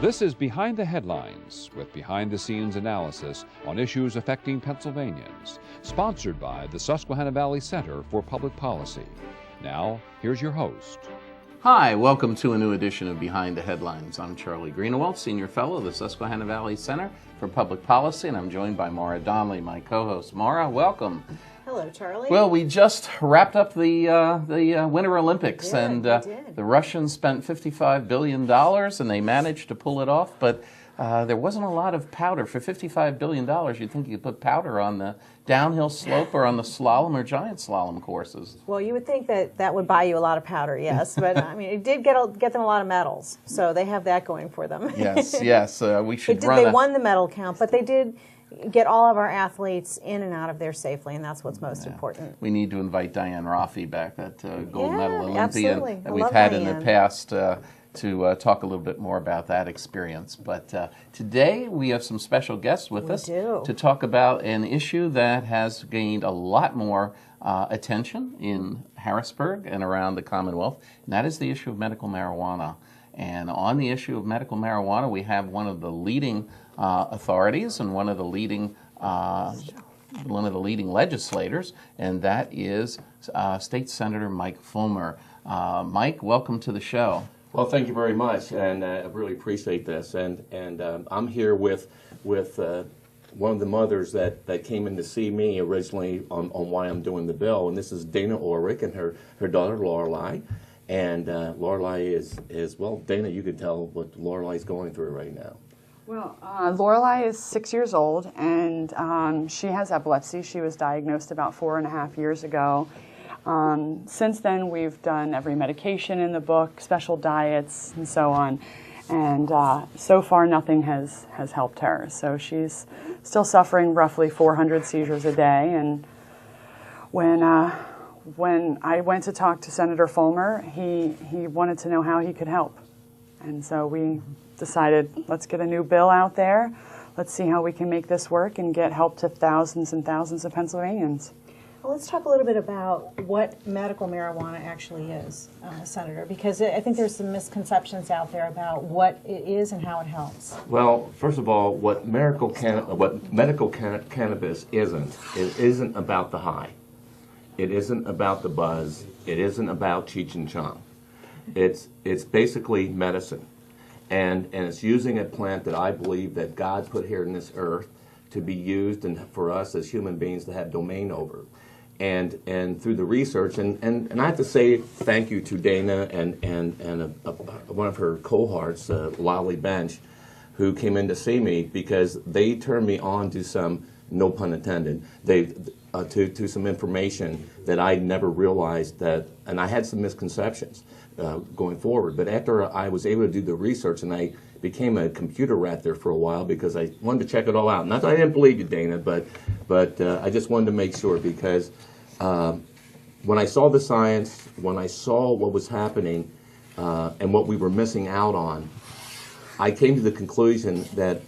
This is Behind the Headlines, with behind-the-scenes analysis on issues affecting Pennsylvanians, sponsored by the Susquehanna Valley Center for Public Policy. Now, here's your host. Hi, welcome to a new edition of Behind the Headlines. I'm Charlie Greenewalt, Senior Fellow of the Susquehanna Valley Center for Public Policy, and I'm joined by Maura Donnelly, my co-host. Maura, welcome. Hello, Charlie. Well, we just wrapped up the Winter Olympics, and the Russians spent $55 billion, and they managed to pull it off, but there wasn't a lot of powder. For $55 billion, you'd think you could put powder on the downhill slope or on the slalom or giant slalom courses. Well, you would think that would buy you a lot of powder, yes, but I mean, it did get them a lot of medals, so they have that going for them. Yes, we should They won the medal count, but they did get all of our athletes in and out of there safely, and that's what's most important. We need to invite Diane Raffi back, that gold medal Olympian absolutely. that we've had in the past, to talk a little bit more about that experience. But today we have some special guests with us to talk about an issue that has gained a lot more attention in Harrisburg and around the Commonwealth, and that is the issue of medical marijuana. And on the issue of medical marijuana, we have one of the leading authorities and one of the leading legislators, and that is State Senator Mike Folmer. Mike, welcome to the show. Well, thank you very much, and I really appreciate this. And I'm here with one of the mothers that came in to see me originally on why I'm doing the bill, and this is Dana UIlrich and her daughter Lorelei. And Lorelei is well, Dana, you could tell what Lorelei's going through right now. Well, Lorelei is 6 years old, and she has epilepsy. She was diagnosed about 4.5 years ago. Since then, we've done every medication in the book, special diets, and so on. And so far, nothing has helped her. So she's still suffering roughly 400 seizures a day. And when I went to talk to Senator Folmer, he wanted to know how he could help. And so we decided, let's get a new bill out there. Let's see how we can make this work and get help to thousands and thousands of Pennsylvanians. Well, let's talk a little bit about what medical marijuana actually is, Senator, because I think there's some misconceptions out there about what it is and how it helps. Well, first of all, what medical cannabis isn't, it isn't about the high. It isn't about the buzz. It isn't about Cheech and Chong. It's basically medicine. And it's using a plant that I believe that God put here in this earth to be used and for us as human beings to have domain over. And through the research, and I have to say thank you to Dana and one of her cohorts, Lolly Bench, who came in to see me because they turned me on to some, no pun intended, to some information that I never realized that, and I had some misconceptions going forward. But after I was able to do the research, and I became a computer rat there for a while because I wanted to check it all out. Not that I didn't believe you, Dana, but I just wanted to make sure because when I saw the science, when I saw what was happening and what we were missing out on, I came to the conclusion that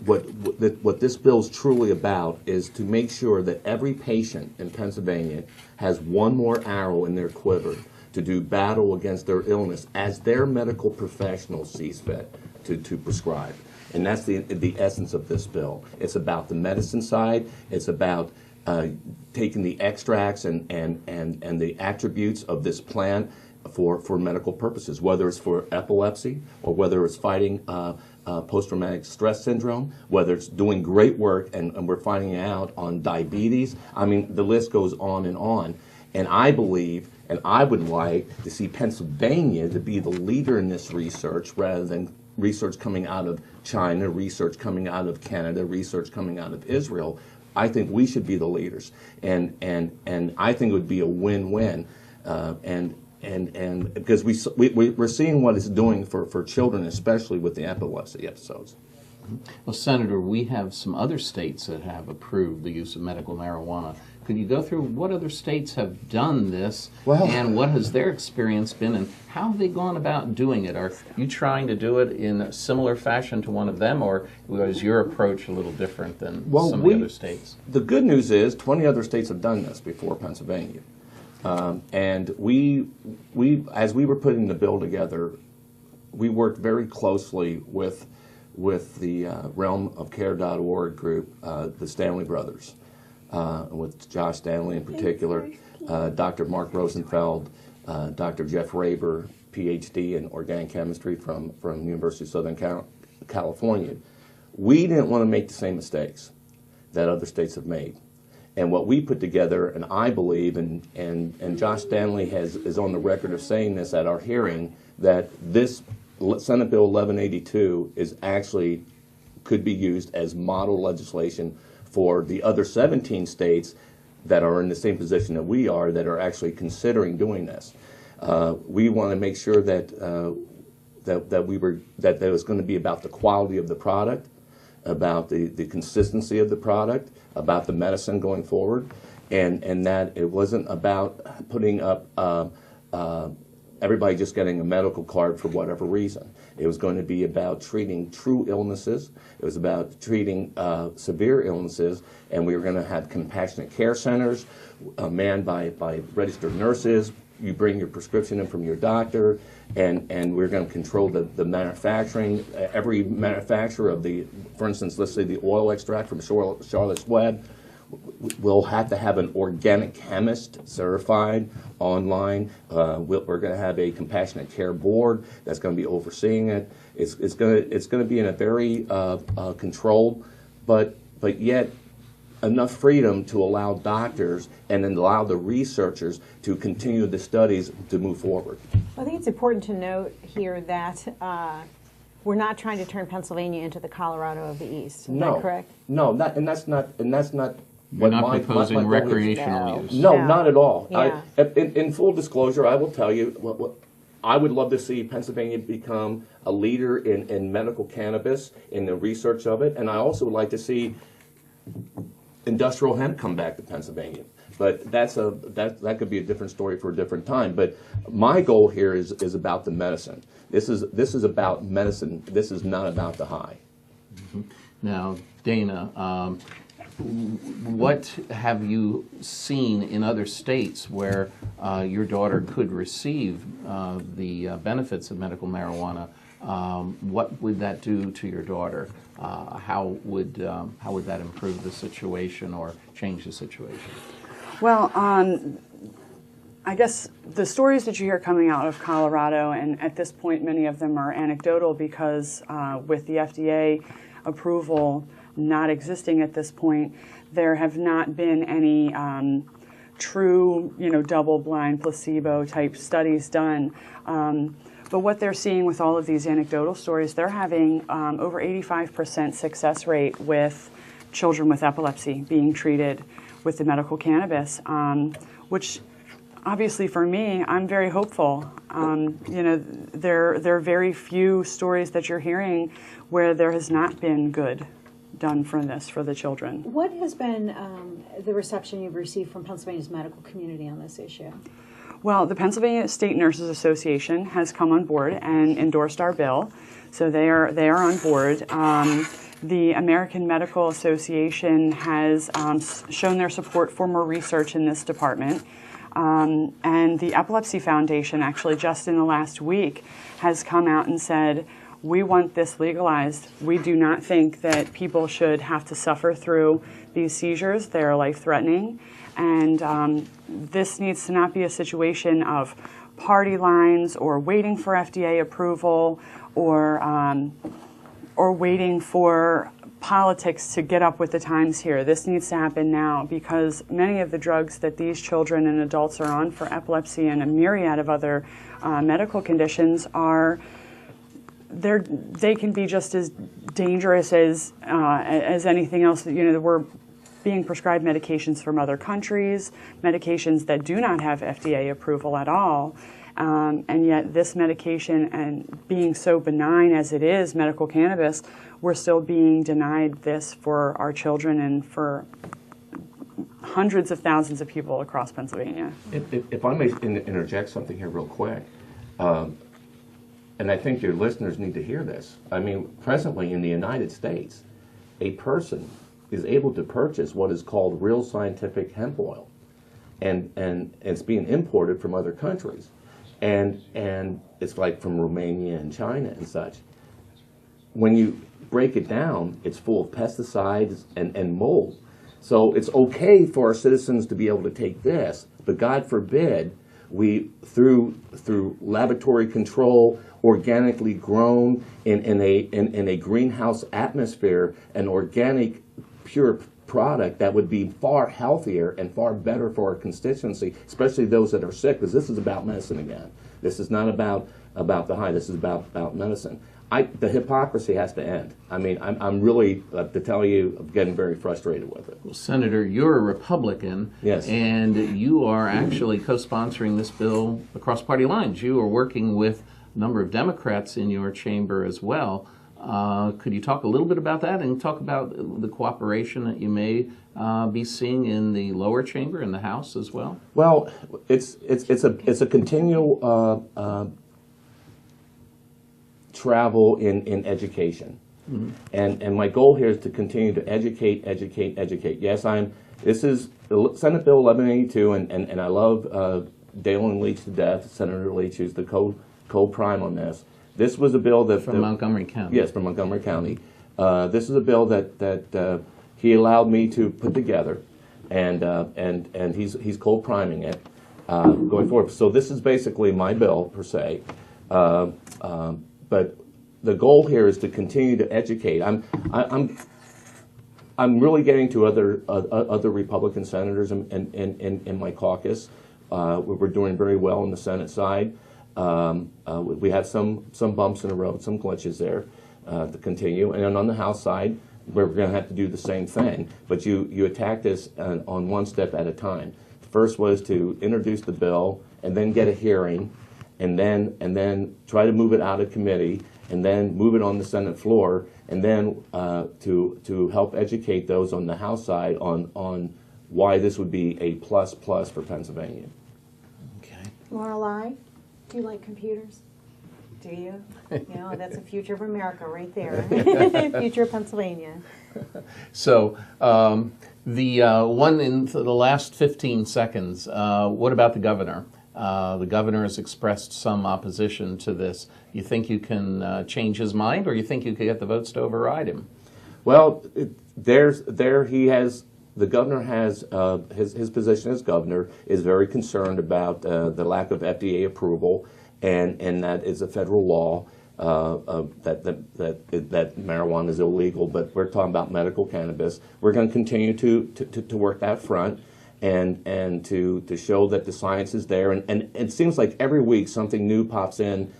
what this bill is truly about is to make sure that every patient in Pennsylvania has one more arrow in their quiver to do battle against their illness as their medical professional sees fit to prescribe. And that's the essence of this bill. It's about the medicine side. It's about taking the extracts and the attributes of this plant for medical purposes, whether it's for epilepsy or whether it's fighting post-traumatic stress syndrome, whether it's doing great work and we're finding out on diabetes. I mean, the list goes on. And I believe, and I would like to see Pennsylvania to be the leader in this research rather than research coming out of China, research coming out of Canada, research coming out of Israel. I think we should be the leaders. And I think it would be a win-win. And because we're seeing what it's doing for children, especially with the epilepsy episodes. Well, Senator, we have some other states that have approved the use of medical marijuana. Could you go through what other states have done this, and what has their experience been, and how have they gone about doing it? Are you trying to do it in a similar fashion to one of them, or is your approach a little different than some of the other states? The good news is 20 other states have done this before Pennsylvania. And we, as we were putting the bill together, we worked very closely with the realmofcare.org group, the Stanley brothers, with Josh Stanley in particular, Dr. Mark Rosenfeld, Dr. Jeff Raber, PhD in organic chemistry from University of Southern California. We didn't want to make the same mistakes that other states have made. And what we put together, and I believe, and Josh Stanley is on the record of saying this at our hearing, that this Senate Bill 1182 is actually could be used as model legislation for the other 17 states that are in the same position that we are, that are actually considering doing this. We want to make sure that that it was going to be about the quality of the product, about the consistency of the product, about the medicine going forward, and that it wasn't about putting up everybody just getting a medical card for whatever reason. It was going to be about treating true illnesses. It was about treating severe illnesses, and we were going to have compassionate care centers manned by registered nurses. You bring your prescription in from your doctor, and we're going to control the manufacturing. Every manufacturer of for instance, let's say the oil extract from Charlotte's Web, we'll have to have an organic chemist certified online. We're going to have a compassionate care board that's going to be overseeing it. It's going to be in a very controlled, but yet enough freedom to allow doctors and then allow the researchers to continue the studies to move forward. I think it's important to note here that we're not trying to turn Pennsylvania into the Colorado of the East. Is that correct? No, that's not. We're not proposing recreational use. No, not at all. Yeah. In full disclosure, I will tell you, I would love to see Pennsylvania become a leader in medical cannabis, in the research of it, and I also would like to see industrial hemp come back to Pennsylvania. But that could be a different story for a different time. But my goal here is about the medicine. This is about medicine. This is not about the high. Mm-hmm. Now, Dana, what have you seen in other states where your daughter could receive the benefits of medical marijuana? What would that do to your daughter? How would that improve the situation or change the situation? Well, I guess the stories that you hear coming out of Colorado, and at this point many of them are anecdotal because with the FDA approval not existing at this point, there have not been any true, double-blind placebo-type studies done. But what they're seeing with all of these anecdotal stories, they're having over 85% success rate with children with epilepsy being treated with the medical cannabis, which obviously for me, I'm very hopeful. There are very few stories that you're hearing where there has not been good done for the children. What has been the reception you've received from Pennsylvania's medical community on this issue? Well, the Pennsylvania State Nurses Association has come on board and endorsed our bill, so they are on board. The American Medical Association has shown their support for more research in this department. And the Epilepsy Foundation, actually just in the last week, has come out and said, we want this legalized. We do not think that people should have to suffer through these seizures. They are life-threatening. And this needs to not be a situation of party lines or waiting for FDA approval or waiting for politics to get up with the times here. This needs to happen now because many of the drugs that these children and adults are on for epilepsy and a myriad of other medical conditions they can be just as dangerous as anything else. We're being prescribed medications from other countries, medications that do not have FDA approval at all. And yet this medication, and being so benign as it is, medical cannabis, we're still being denied this for our children and for hundreds of thousands of people across Pennsylvania. If I may interject something here real quick, and I think your listeners need to hear this. I mean, presently in the United States, a person is able to purchase what is called real scientific hemp oil, and it's being imported from other countries. and it's like from Romania and China and such. When you break it down, it's full of pesticides and mold. So it's okay for our citizens to be able to take this, but God forbid we, through laboratory control, organically grown in a greenhouse atmosphere, an organic, pure product that would be far healthier and far better for our constituency, especially those that are sick, because this is about medicine again. This is not about the high. This is about medicine. The hypocrisy has to end. I mean, I'm really, to tell you, I'm getting very frustrated with it. Well, Senator, you're a Republican, yes, and you are actually co-sponsoring this bill across party lines. You are working with a number of Democrats in your chamber as well. Could you talk a little bit about that and talk about the cooperation that you may be seeing in the lower chamber, in the House as well? Well, it's a continual travel in education. Mm-hmm. And my goal here is to continue to educate. Yes, this is Senate Bill 1182, and I love Dana Leach to death, Senator Leach, who's the co-prime on this. This was a bill that... From Montgomery County. Yes, from Montgomery County. This is a bill that he allowed me to put together, and he's co-priming it going forward. So this is basically my bill, per se. But the goal here is to continue to educate. I'm really getting to other Republican senators in my caucus. We're doing very well on the Senate side. We had some bumps in the road, some glitches there to continue. And then on the House side, we're going to have to do the same thing. But you attack this on one step at a time. The first was to introduce the bill and then get a hearing, and then try to move it out of committee, and then move it on the Senate floor, and then to help educate those on the House side on why this would be a plus for Pennsylvania. Okay. Lorelei, do you like computers? Do you? You know, that's the future of America right there. Future of Pennsylvania. So the one in the last 15 seconds, what about the governor? The governor has expressed some opposition to this. You think you can change his mind, or you think you could get the votes to override him? Well, the governor has his position as governor is very concerned about the lack of FDA approval, and that is a federal law that marijuana is illegal. But we're talking about medical cannabis. We're going to continue to work that front. And to show that the science is there, and it seems like every week something new pops in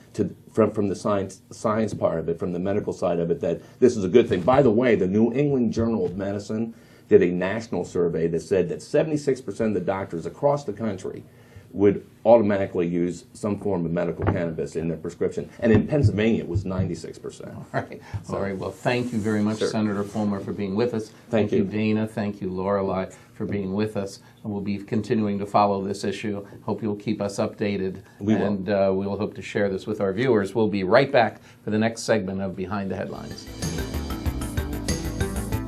from the science part of it, from the medical side of it, that this is a good thing. By the way, the New England Journal of Medicine did a national survey that said that 76% of the doctors across the country would automatically use some form of medical cannabis in their prescription. And in Pennsylvania, it was 96%. All right. All right. Well, thank you very much, Senator Folmer, for being with us. Thank you, Dana. Thank you, Lorelei, for being with us. And we'll be continuing to follow this issue. Hope you'll keep us updated. We will. And we will hope to share this with our viewers. We'll be right back for the next segment of Behind the Headlines.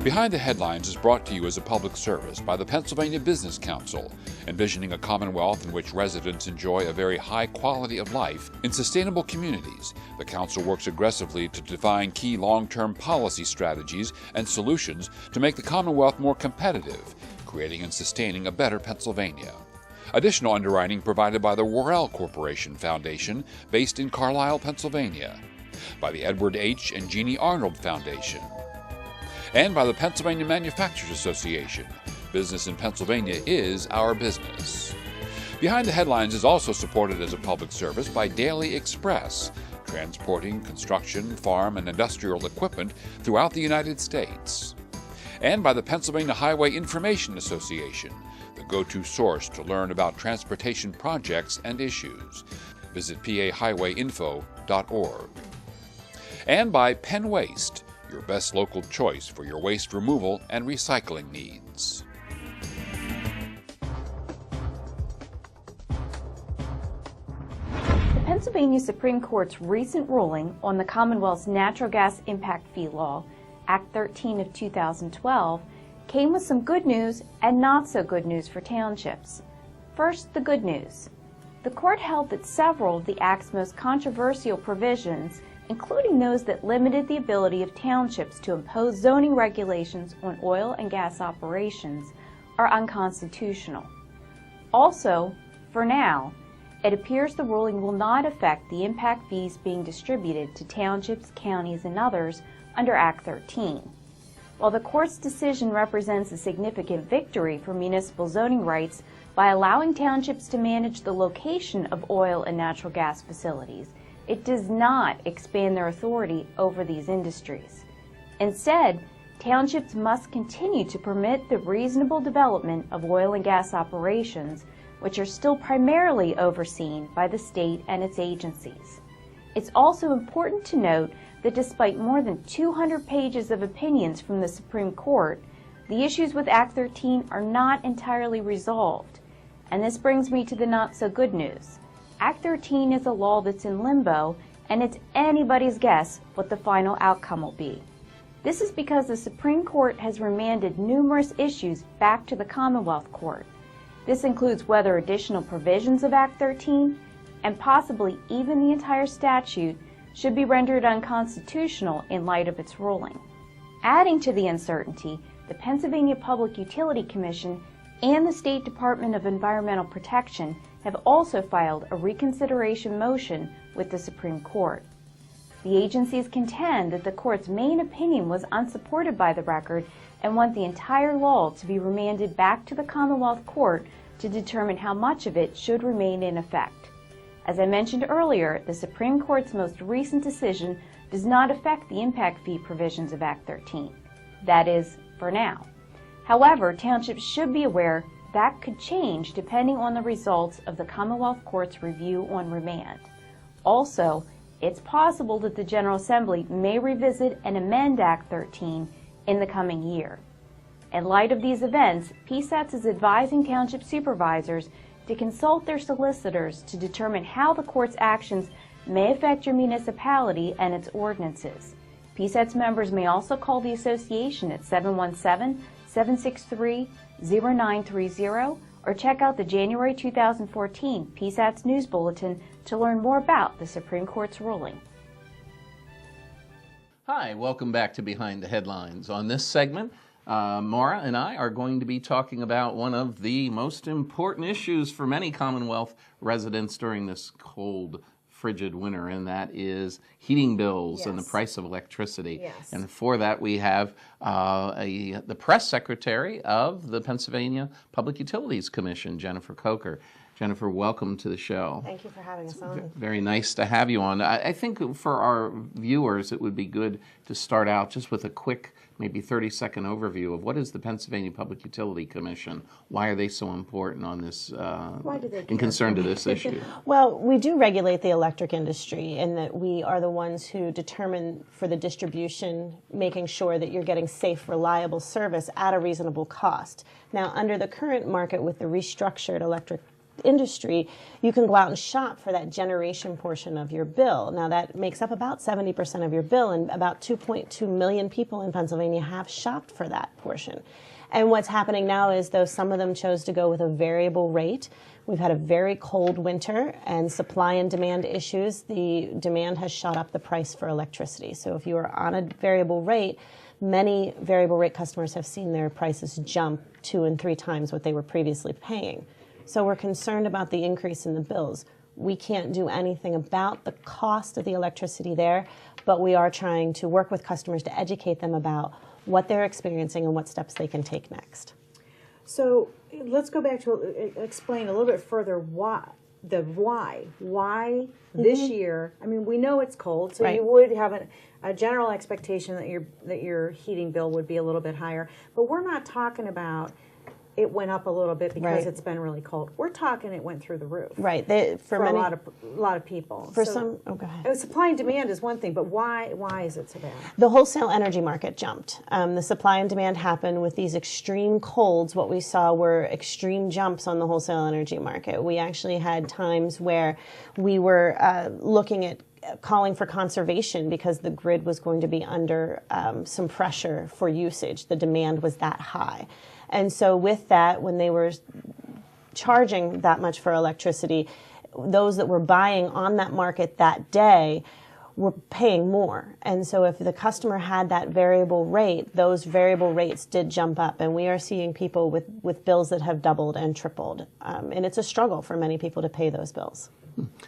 Behind the Headlines is brought to you as a public service by the Pennsylvania Business Council, envisioning a commonwealth in which residents enjoy a very high quality of life in sustainable communities. The council works aggressively to define key long-term policy strategies and solutions to make the commonwealth more competitive, creating and sustaining a better Pennsylvania. Additional underwriting provided by the Worrell Corporation Foundation, based in Carlisle, Pennsylvania, by the Edward H. and Jeannie Arnold Foundation, and by the Pennsylvania Manufacturers Association. Business in Pennsylvania is our business. Behind the Headlines is also supported as a public service by Daily Express, transporting construction, farm, and industrial equipment throughout the United States, and by the Pennsylvania Highway Information Association, the go-to source to learn about transportation projects and issues. Visit pahighwayinfo.org. And by Penn Waste, your best local choice for your waste removal and recycling needs. The Pennsylvania Supreme Court's recent ruling on the Commonwealth's Natural Gas Impact Fee Law, Act 13 of 2012, came with some good news and not so good news for townships. First, the good news. the court held that several of the Act's most controversial provisions, including those that limited the ability of townships to impose zoning regulations on oil and gas operations, are unconstitutional. Also, for now, it appears the ruling will not affect the impact fees being distributed to townships, counties, and others under Act 13. While the court's decision represents a significant victory for municipal zoning rights by allowing townships to manage the location of oil and natural gas facilities, it does not expand their authority over these industries. Instead, townships must continue to permit the reasonable development of oil and gas operations, which are still primarily overseen by the state and its agencies. It's also important to note that despite more than 200 pages of opinions from the Supreme Court, the issues with Act 13 are not entirely resolved. And this brings me to the not-so-good news. Act 13 is a law that's in limbo, and it's anybody's guess what the final outcome will be. This is because the Supreme Court has remanded numerous issues back to the Commonwealth Court. This includes whether additional provisions of Act 13, and possibly even the entire statute, should be rendered unconstitutional in light of its ruling. Adding to the uncertainty, the Pennsylvania Public Utility Commission and the State Department of Environmental Protection have also filed a reconsideration motion with the Supreme Court. The agencies contend that the court's main opinion was unsupported by the record and want the entire law to be remanded back to the Commonwealth Court to determine how much of it should remain in effect. As I mentioned earlier, the Supreme Court's most recent decision does not affect the impact fee provisions of Act 13. That is, for now. However, townships should be aware that could change depending on the results of the Commonwealth Court's review on remand. Also, it's possible that the General Assembly may revisit and amend Act 13 in the coming year. In light of these events, PSATS is advising township supervisors to consult their solicitors to determine how the court's actions may affect your municipality and its ordinances. PSATS members may also call the association at 717-763-0930 or check out the January 2014 PSATS News Bulletin to learn more about the Supreme Court's ruling. Hi, welcome back to Behind the Headlines. On this segment, Maura and I are going to be talking about one of the most important issues for many Commonwealth residents during this cold, frigid winter, and that is heating bills and the price of electricity. Yes. And for that, we have the press secretary of the Pennsylvania Public Utilities Commission, Jennifer Kocher. Jennifer, welcome to the show. Thank you for having us on. Very nice to have you on. I think for our viewers, it would be good to start out just with a quick, maybe 30-second overview of what is the Pennsylvania Public Utility Commission? Why are they so important on this, in concern to this issue? Well, we do regulate the electric industry in that we are the ones who determine for the distribution, making sure that you're getting safe, reliable service at a reasonable cost. Now, under the current market with the restructured electric industry, you can go out and shop for that generation portion of your bill. Now that makes up about 70% of your bill, and about 2.2 million people in Pennsylvania have shopped for that portion. And what's happening now is, though some of them chose to go with a variable rate, we've had a very cold winter and supply and demand issues. The demand has shot up the price for electricity. So if you are on a variable rate, many variable rate customers have seen their prices jump 2 and 3 times what they were previously paying. So we're concerned about the increase in the bills. We can't do anything about the cost of the electricity there, but we are trying to work with customers to educate them about what they're experiencing and what steps they can take next. So let's go back to explain a little bit further why this year. I mean, we know it's cold, so Right. you would have a general expectation that your heating bill would be a little bit higher. But we're not talking about it went up a little bit because Right. it's been really cold. We're talking it went through the roof. Right. For many, a lot of people. For So, some, oh, go ahead. supply and demand is one thing, but why is it so bad? The wholesale energy market jumped. The supply and demand happened with these extreme colds. What we saw were extreme jumps on the wholesale energy market. We actually had times where we were looking at calling for conservation because the grid was going to be under some pressure for usage. The demand was that high. And so with that, when they were charging that much for electricity, those that were buying on that market that day were paying more. And so if the customer had that variable rate, those variable rates did jump up. And we are seeing people with bills that have doubled and tripled. And it's a struggle for many people to pay those bills.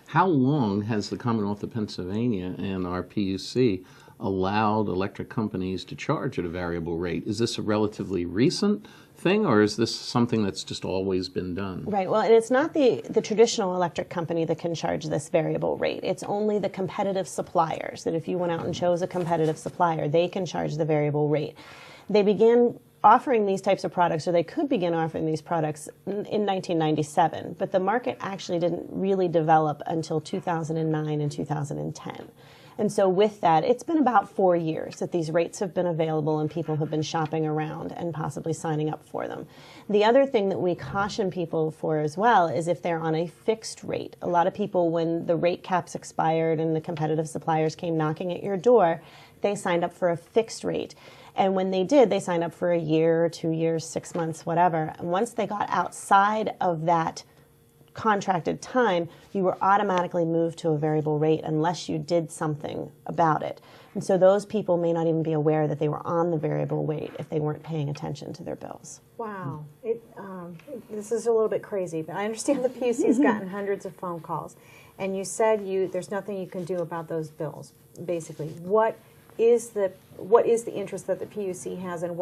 How long has the Commonwealth of Pennsylvania and our PUC allowed electric companies to charge at a variable rate? Is this a relatively recent thing, or is this something that's just always been done? Right. Well, and it's not the traditional electric company that can charge this variable rate. It's only the competitive suppliers, that if you went out and chose a competitive supplier, they can charge the variable rate. They began offering these types of products, or they could begin offering these products in 1997, but the market actually didn't really develop until 2009 and 2010. And so with that, it's been about 4 years that these rates have been available and people have been shopping around and possibly signing up for them. The other thing that we caution people for as well is if they're on a fixed rate. A lot of people, when the rate caps expired and the competitive suppliers came knocking at your door, they signed up for a fixed rate. And when they did, they signed up for a year, 2 years, 6 months, whatever. And once they got outside of that contracted time, you were automatically moved to a variable rate unless you did something about it. And so those people may not even be aware that they were on the variable rate if they weren't paying attention to their bills. Wow. This is a little bit crazy, but I understand the PUC has gotten hundreds of phone calls. And you said there's nothing you can do about those bills, basically. What is the interest that the PUC has, and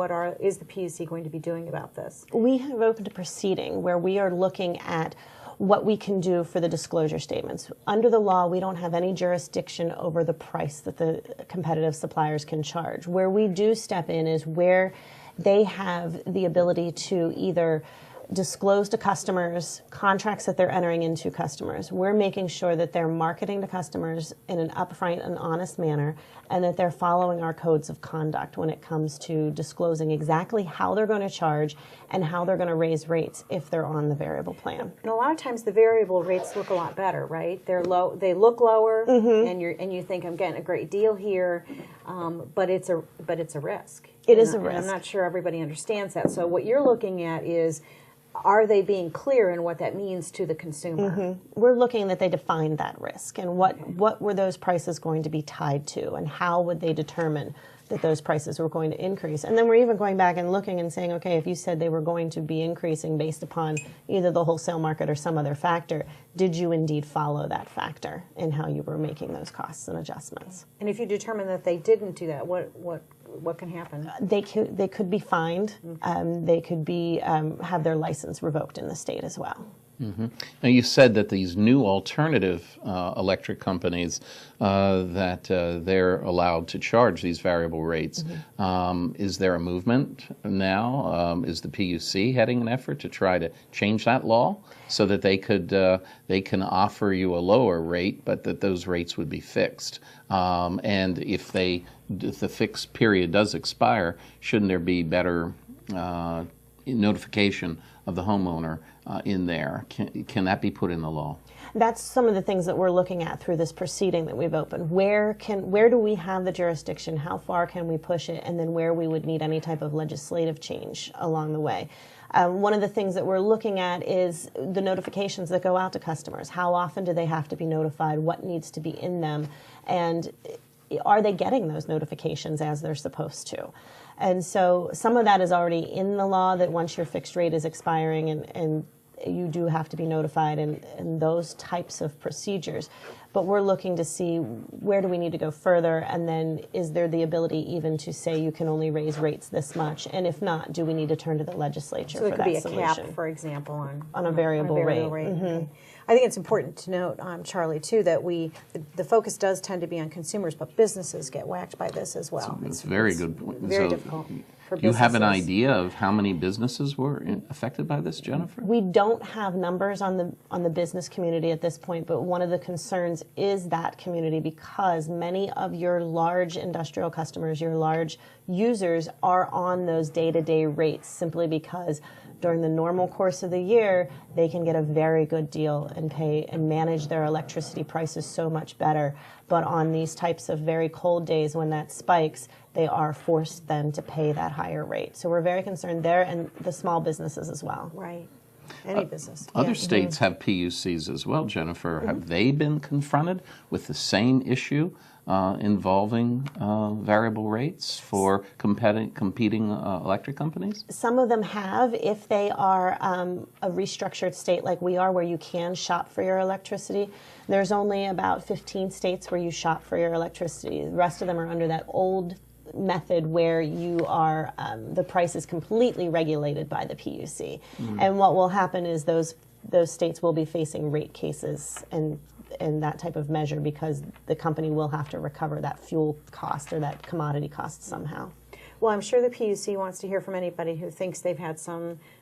is the PUC going to be doing about this? We have opened a proceeding where we are looking at what we can do for the disclosure statements. Under the law, we don't have any jurisdiction over the price that the competitive suppliers can charge. Where we do step in is where they have the ability to either disclose to customers contracts that they're entering into customers. We're making sure that they're marketing to customers in an upfront and honest manner, and that they're following our codes of conduct when it comes to disclosing exactly how they're going to charge and how they're going to raise rates if they're on the variable plan. And a lot of times the variable rates look a lot better, right? They're low. They look lower, and you think I'm getting a great deal here, but it's a risk. It is a risk. I'm not sure everybody understands that. So what you're looking at is, are they being clear in what that means to the consumer? We're looking that they define that risk, and what were those prices going to be tied to, and how would they determine that those prices were going to increase. And then we're even going back and looking and saying, okay, if you said they were going to be increasing based upon either the wholesale market or some other factor, did you indeed follow that factor in how you were making those costs and adjustments? And if you determine that they didn't do that, what can happen? They could be fined. They could be have their license revoked in the state as well. Now, you said that these new alternative electric companies that they're allowed to charge these variable rates. Is there a movement now? Is the PUC heading an effort to try to change that law so that they can offer you a lower rate, but that those rates would be fixed? And if the fixed period does expire, shouldn't there be better notification of the homeowner in there? Can that be put in the law? That's some of the things that we're looking at through this proceeding that we've opened. Where do we have the jurisdiction? How far can we push it? And then where we would need any type of legislative change along the way. One of the things that we're looking at is the notifications that go out to customers. How often do they have to be notified? What needs to be in them? And are they getting those notifications as they're supposed to? And so some of that is already in the law, that once your fixed rate is expiring and you do have to be notified, and those types of procedures. But we're looking to see where do we need to go further, and then is there the ability even to say you can only raise rates this much? And if not, do we need to turn to the legislature for that solution? So it could be a cap, for example, on a variable rate. Okay. I think it's important to note, Charlie, too, that the focus does tend to be on consumers, but businesses get whacked by this as well. That's a very good point. Very difficult for businesses. You have an idea of how many businesses were affected by this, Jennifer? We don't have numbers on the business community at this point, but one of the concerns is that community, because many of your large industrial customers, your large users, are on those day-to-day rates simply because during the normal course of the year, they can get a very good deal and pay and manage their electricity prices so much better. But on these types of very cold days when that spikes, they are forced then to pay that higher rate. So we're very concerned there, and the small businesses as well. Right. Any business. Other Yeah. states have PUCs as well, Jennifer. Have they been confronted with the same issue involving variable rates for competing electric companies? Some of them have, if they are a restructured state like we are, where you can shop for your electricity. There's only about 15 states where you shop for your electricity. The rest of them are under that old method where you are, the price is completely regulated by the PUC. And what will happen is those states will be facing rate cases and that type of measure, because the company will have to recover that fuel cost or that commodity cost somehow. Well, I'm sure the PUC wants to hear from anybody who thinks they've had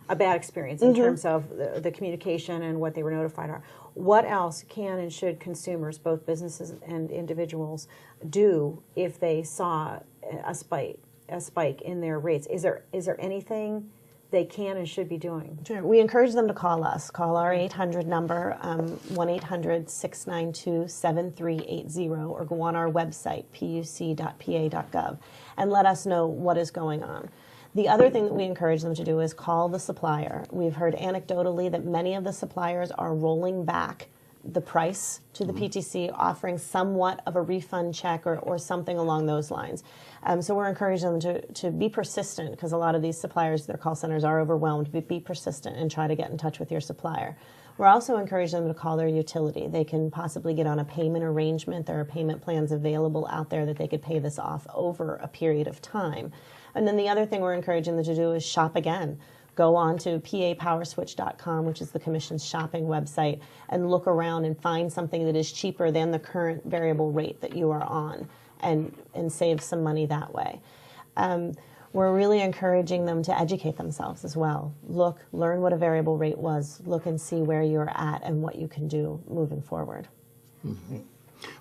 a bad experience in terms of the communication and what they were notified of. What else can and should consumers, both businesses and individuals, do if they saw a spike in their rates? Is there anything they can and should be doing? Sure. We encourage them to call us. Call our 800 number, 1-800-692-7380, or go on our website, puc.pa.gov, and let us know what is going on. The other thing that we encourage them to do is call the supplier. We've heard anecdotally that many of the suppliers are rolling back the price to the PTC, offering somewhat of a refund check or something along those lines. So we're encouraging them to be persistent, because a lot of these suppliers, their call centers are overwhelmed. Be persistent and try to get in touch with your supplier. We're also encouraging them to call their utility. They can possibly get on a payment arrangement. There are payment plans available out there that they could pay this off over a period of time. And then the other thing we're encouraging them to do is shop again. Go on to papowerswitch.com, which is the Commission's shopping website, and look around and find something that is cheaper than the current variable rate that you are on, and save some money that way. We're really encouraging them to educate themselves as well. Learn what a variable rate was. Look and see where you're at and what you can do moving forward.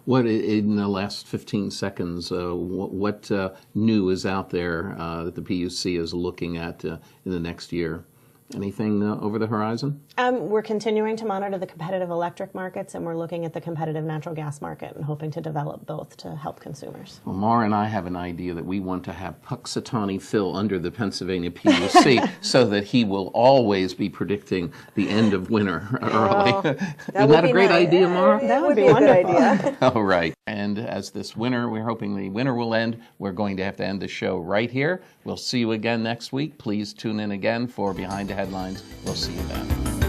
What, in the last 15 seconds, what new is out there that the PUC is looking at in the next year? Anything over the horizon? We're continuing to monitor the competitive electric markets, and we're looking at the competitive natural gas market and hoping to develop both to help consumers. Well, Mara and I have an idea that we want to have Puxatawny Phil under the Pennsylvania PUC so that he will always be predicting the end of winter early. Isn't that a great idea, Mara? That would be a good idea. All right. And as this winter, we're hoping the winter will end, we're going to have to end the show right here. We'll see you again next week. Please tune in again for Behind the Headlines. We'll see you then.